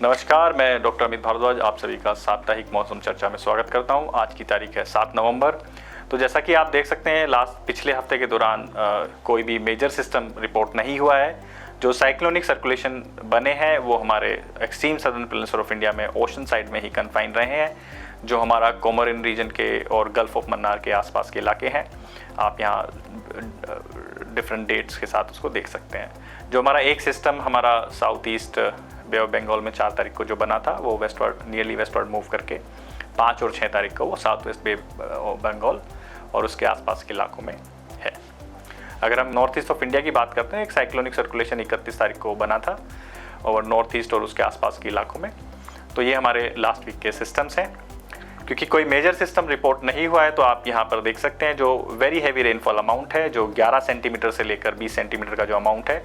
नमस्कार, मैं डॉक्टर अमित भारद्वाज आप सभी का साप्ताहिक मौसम चर्चा में स्वागत करता हूं। आज की तारीख है 7 नवंबर। तो जैसा कि आप देख सकते हैं पिछले हफ्ते के दौरान कोई भी मेजर सिस्टम रिपोर्ट नहीं हुआ है। जो साइक्लोनिक सर्कुलेशन बने हैं वो हमारे extreme southern peninsula of India में ओशन साइड में ही कन्फाइन रहे हैं, जो हमारा कोमोरिन रीजन के और गल्फ ऑफ मन्नार के आसपास के इलाके हैं। आप यहाँ डिफरेंट डेट्स के साथ उसको देख सकते हैं। जो हमारा एक सिस्टम हमारा south east bay of Bengal में 4 तारीख को जो बना था वो नियरली वेस्टवर्ड मूव करके 5 और 6 तारीख को वो south west bay of Bengal और उसके आसपास के इलाकों में है। अगर हम नॉर्थ ईस्ट ऑफ इंडिया की बात करते हैं, एक साइक्लोनिक सर्कुलेशन 31 तारीख को बना था और नॉर्थ ईस्ट और उसके आसपास के इलाकों में। तो ये हमारे लास्ट वीक के सिस्टम्स हैं। क्योंकि कोई मेजर सिस्टम रिपोर्ट नहीं हुआ है तो आप यहाँ पर देख सकते हैं जो वेरी हैवी रेनफॉल अमाउंट है, जो 11 सेंटीमीटर से लेकर 20 सेंटीमीटर का जो अमाउंट है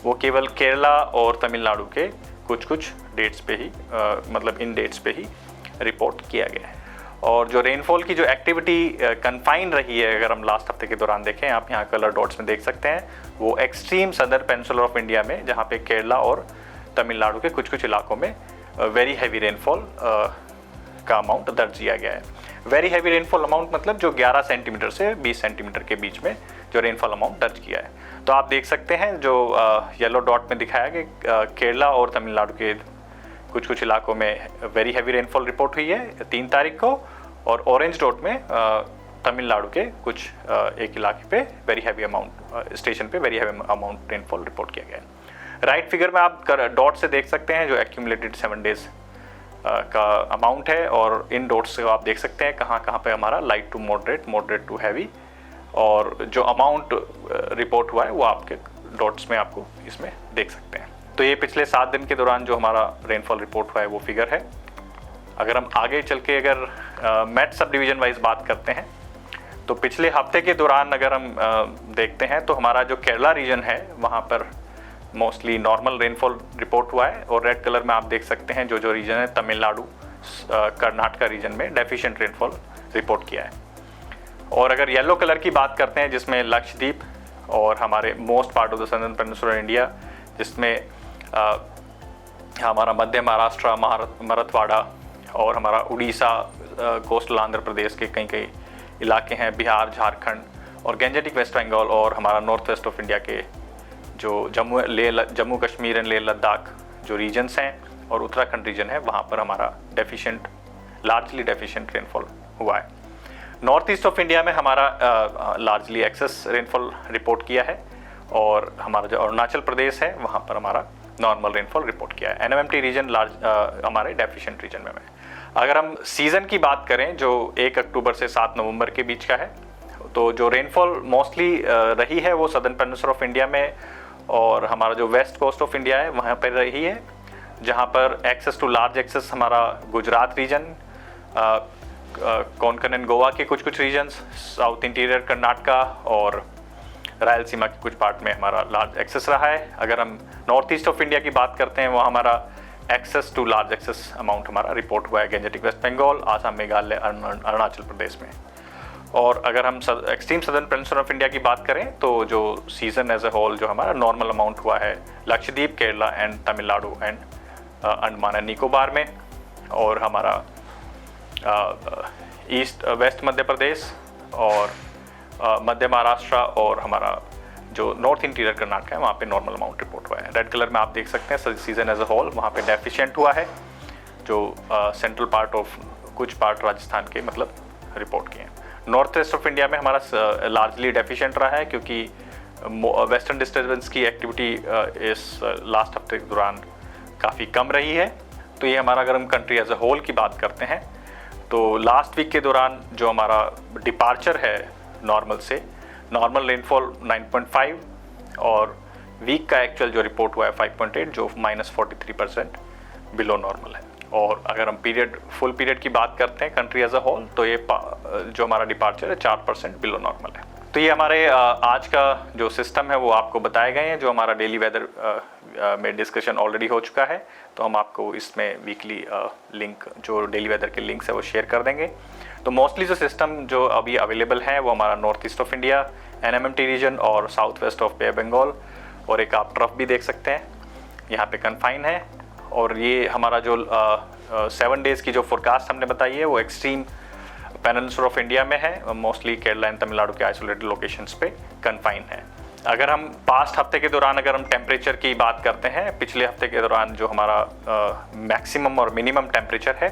वो केवल केरला और तमिलनाडु के कुछ डेट्स पे ही मतलब इन डेट्स पे ही रिपोर्ट किया गया है। और जो रेनफॉल की जो एक्टिविटी कन्फाइन रही है, अगर हम लास्ट हफ्ते के दौरान देखें, आप यहाँ कलर डॉट्स में देख सकते हैं, वो extreme southern peninsula of India में, जहाँ पे केरला और तमिलनाडु के कुछ इलाकों में वेरी हैवी रेनफॉल का अमाउंट दर्ज किया गया है। वेरी हैवी रेनफॉल अमाउंट मतलब जो 11 सेंटीमीटर से 20 सेंटीमीटर के बीच में जो रेनफॉल अमाउंट दर्ज किया है। तो आप देख सकते हैं जो येलो डॉट में दिखाया कि केरला और तमिलनाडु के कुछ इलाकों में वेरी हैवी रेनफॉल रिपोर्ट हुई है 3 तारीख को, और ऑरेंज डॉट में तमिलनाडु के कुछ एक इलाके पे वेरी हैवी अमाउंट स्टेशन पे very heavy amount rainfall report किया गया है। राइट फिगर में आप डॉट से देख सकते हैं जो एक्यूमुलेटेड 7 डेज का अमाउंट है, और इन डॉट्स से आप देख सकते हैं कहाँ पे हमारा light to moderate to heavy, और जो अमाउंट रिपोर्ट हुआ है वो आपके डॉट्स में आपको इसमें देख सकते हैं। तो ये पिछले 7 दिन के दौरान जो हमारा रेनफॉल रिपोर्ट हुआ है वो फिगर है। अगर हम आगे चल के अगर मेट सब डिवीजन वाइज बात करते हैं तो पिछले हफ्ते के दौरान अगर हम देखते हैं तो हमारा जो केरला रीजन है वहाँ पर मोस्टली नॉर्मल रेनफॉल रिपोर्ट हुआ है, और रेड कलर में आप देख सकते हैं जो रीजन है तमिलनाडु कर्नाटका रीजन में डेफिशिएंट रेनफॉल रिपोर्ट किया है। और अगर येलो कलर की बात करते हैं जिसमें लक्षद्वीप और हमारे most part of the southern peninsula India, जिसमें हमारा मध्य महाराष्ट्र, मराठवाड़ा और हमारा उड़ीसा, कोस्टल आंध्र प्रदेश के कई इलाके हैं, बिहार, झारखंड और गैंजेटिक वेस्ट बंगाल, और हमारा नॉर्थ वेस्ट ऑफ इंडिया के जो जम्मू कश्मीर एंड लेह लद्दाख जो रीजन्स हैं और उत्तराखंड रीजन है, वहाँ पर हमारा लार्जली डेफिशिएंट रेनफॉल हुआ है। नॉर्थ ईस्ट ऑफ इंडिया में हमारा लार्जली एक्सेस रेनफॉल रिपोर्ट किया है, और हमारा जो अरुणाचल प्रदेश है वहाँ पर हमारा नॉर्मल रेनफॉल रिपोर्ट किया है। एनएमएमटी रीजन हमारे डेफिशिएंट रीजन में अगर हम सीज़न की बात करें जो 1 अक्टूबर से 7 नवंबर के बीच का है, तो जो रेनफॉल मोस्टली रही है वो सदर्न पेनिनसुला ऑफ इंडिया में और हमारा जो वेस्ट कोस्ट ऑफ इंडिया है वहाँ पर रही है, जहाँ पर एक्सेस टू लार्ज एक्सेस हमारा गुजरात रीजन, कोंकण एंड गोवा के कुछ रीजन्स, साउथ इंटीरियर कर्नाटका और रायलसीमा के कुछ पार्ट में हमारा लार्ज एक्सेस रहा है। अगर हम नॉर्थ ईस्ट ऑफ इंडिया की बात करते हैं वहाँ हमारा excess to large excess amount हमारा रिपोर्ट हुआ है गैंजेटिक वेस्ट बंगाल, आसाम, मेघालय, अरुणाचल प्रदेश में। और अगर हम extreme southern peninsula of India की बात करें तो जो सीजन एज ए होल जो हमारा नॉर्मल अमाउंट हुआ है Lakshadweep, Kerala and Tamil Nadu and Andaman and Nicobar में, और हमारा ईस्ट वेस्ट मध्य प्रदेश और मध्य महाराष्ट्र और हमारा जो नॉर्थ इंटीरियर कर्नाटक है वहाँ पे नॉर्मल अमाउंट रिपोर्ट हुआ है। रेड कलर में आप देख सकते हैं सीजन एज अ होल वहाँ पे डेफिशिएंट हुआ है, जो सेंट्रल पार्ट ऑफ कुछ पार्ट राजस्थान के मतलब रिपोर्ट किए हैं। नॉर्थ वेस्ट ऑफ इंडिया में हमारा लार्जली डेफिशिएंट रहा है, क्योंकि वेस्टर्न डिस्टर्बेंस की एक्टिविटी इस लास्ट हफ्ते के दौरान काफ़ी कम रही है। तो ये हमारा अगर हम कंट्री एज अ होल की बात करते हैं तो लास्ट वीक के दौरान जो हमारा डिपार्चर है नॉर्मल से, नॉर्मल रेनफॉल 9.5 और वीक का एक्चुअल जो रिपोर्ट हुआ है 5.8, जो -43% बिलो नॉर्मल है। और अगर हम फुल पीरियड की बात करते हैं कंट्री एज अ होल तो ये जो हमारा डिपार्चर है 4% बिलो नॉर्मल है। तो ये हमारे आज का जो सिस्टम है वो आपको बताए गए हैं, जो हमारा डेली वेदर में डिस्कशन ऑलरेडी हो चुका है, तो हम आपको इसमें वीकली लिंक जो डेली वेदर के लिंक्स है वो शेयर कर देंगे। तो मोस्टली जो सिस्टम जो अभी अवेलेबल है वो हमारा north east of India, NMMT region और south west of bay Bengal, और एक आप ट्रफ भी देख सकते हैं यहाँ पे कन्फाइन है, और ये हमारा जो 7 डेज़ की जो फोरकास्ट हमने बताई है वो एक्सट्रीम पेनिनसुला ऑफ इंडिया में है, मोस्टली केरला एंड तमिलनाडु के आइसोलेटेड लोकेशंस पे कन्फाइन है। अगर हम पास्ट हफ्ते के दौरान अगर हम टेम्परेचर की बात करते हैं, पिछले हफ्ते के दौरान जो हमारा मैक्सिमम और मिनिमम टेम्परेचर है,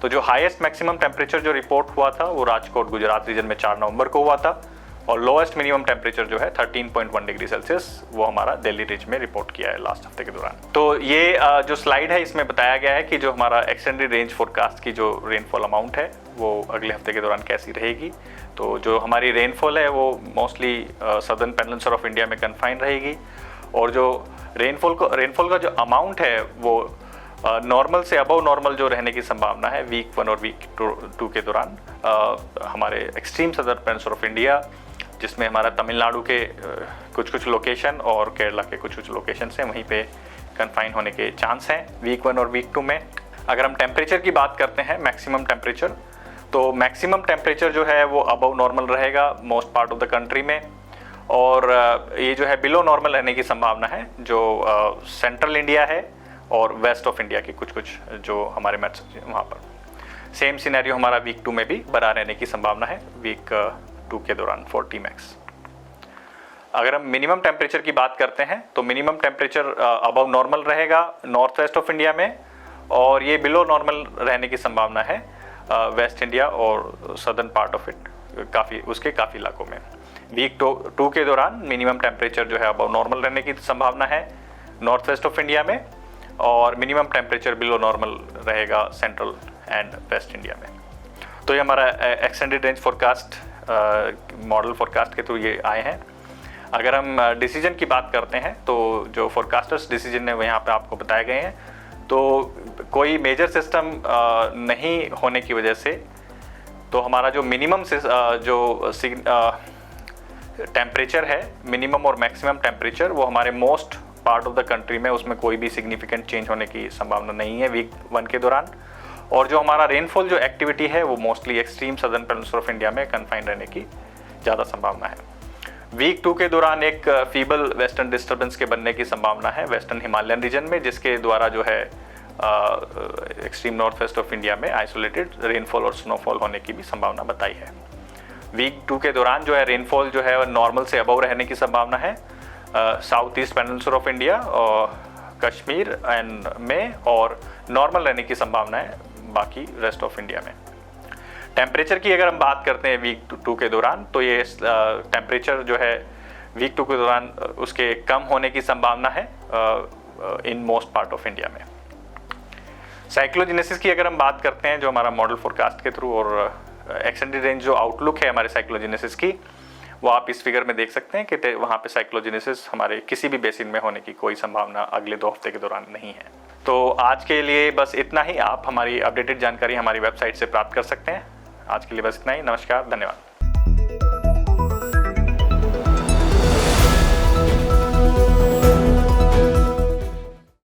तो जो हाईएस्ट मैक्सिमम टेम्परेचर जो रिपोर्ट हुआ था वो राजकोट गुजरात रीजन में 4 नवंबर को हुआ था, और लोएस्ट मिनिमम टेम्परेचर जो है 13.1 डिग्री सेल्सियस वो हमारा दिल्ली रीज में रिपोर्ट किया है लास्ट हफ्ते के दौरान। तो ये जो स्लाइड है इसमें बताया गया है कि जो हमारा एक्सटेंडेड रेंज फोरकास्ट की जो रेनफॉल अमाउंट है वो अगले हफ्ते के दौरान कैसी रहेगी। तो जो हमारी रेनफॉल है वो mostly southern peninsula of India में कन्फाइन रहेगी, और जो रेनफॉल का जो अमाउंट है वो नॉर्मल से अबव नॉर्मल जो रहने की संभावना है वीक 1 और वीक 2 के दौरान हमारे extreme southern peninsula of India, जिसमें हमारा तमिलनाडु के कुछ लोकेशन और केरला के कुछ लोकेशन हैं, वहीं पे कन्फाइन होने के चांस हैं वीक 1 और वीक 2 में। अगर हम टेम्परेचर की बात करते हैं, मैक्सिमम टेम्परेचर, तो मैक्सिमम टेम्परेचर जो है वो अबव नॉर्मल रहेगा most part of the country में, और ये जो है बिलो नॉर्मल रहने की संभावना है जो सेंट्रल इंडिया है और वेस्ट ऑफ इंडिया के कुछ जो हमारे मैट्स वहाँ पर। सेम सिनेरियो हमारा वीक 2 में भी बना रहने की संभावना है वीक 2 के दौरान 40 मैक्स। अगर हम मिनिमम टेम्परेचर की बात करते हैं तो मिनिमम टेम्परेचर अबव नॉर्मल रहेगा नॉर्थ वेस्ट ऑफ इंडिया में, और ये बिलो नॉर्मल रहने की संभावना है वेस्ट इंडिया और सदर्न पार्ट ऑफ इट उसके काफ़ी इलाकों में। वीक 2 के दौरान मिनिमम टेम्परेचर जो है अबव नॉर्मल रहने की संभावना है नॉर्थ वेस्ट ऑफ इंडिया में, और मिनिमम टेम्परेचर बिलो नॉर्मल रहेगा सेंट्रल एंड वेस्ट इंडिया में। तो ये हमारा extended range forecast model forecast के थ्रू ये आए हैं। अगर हम डिसीजन की बात करते हैं तो जो फोरकास्टर्स डिसीजन है वो यहाँ पे आपको बताए गए हैं। तो कोई मेजर सिस्टम नहीं होने की वजह से तो हमारा जो मिनिमम जो टेम्परेचर है, मिनिमम और मैक्सिमम टेम्परेचर, वो हमारे most part of the country में उसमें कोई भी सिग्निफिकेंट चेंज होने की संभावना नहीं है वीक 1 के दौरान। और जो हमारा रेनफॉल जो एक्टिविटी है वो mostly extreme southern peninsula of India में कन्फाइन रहने की ज़्यादा संभावना है। वीक 2 के दौरान एक फीबल वेस्टर्न डिस्टर्बेंस के बनने की संभावना है वेस्टर्न हिमालयन रीजन में, जिसके द्वारा जो है extreme north west of India में आइसोलेटेड रेनफॉल और स्नोफॉल होने की भी संभावना बताई है। वीक 2 के दौरान जो है रेनफॉल जो है नॉर्मल से अबव रहने की संभावना है south east peninsula of India और कश्मीर एंड में, और नॉर्मल रहने की संभावना है बाकी रेस्ट ऑफ इंडिया में। टेम्परेचर की अगर हम बात करते हैं वीक 2 के दौरान, तो ये टेम्परेचर जो है वीक 2 के दौरान उसके कम होने की संभावना है in most part of India में। साइक्लोजेनेसिस की अगर हम बात करते हैं जो हमारा मॉडल फोरकास्ट के थ्रू, और एक्सटेंडेड रेंज जो आउटलुक है हमारे साइक्लोजेनेसिस की, वो आप इस फिगर में देख सकते हैं कि वहाँ पे साइक्लोजेनेसिस हमारे किसी भी बेसिन में होने की कोई संभावना अगले 2 हफ्ते के दौरान नहीं है। तो आज के लिए बस इतना ही। आप हमारी अपडेटेड जानकारी हमारी वेबसाइट से प्राप्त कर सकते हैं। आज के लिए बस इतना ही। नमस्कार, धन्यवाद।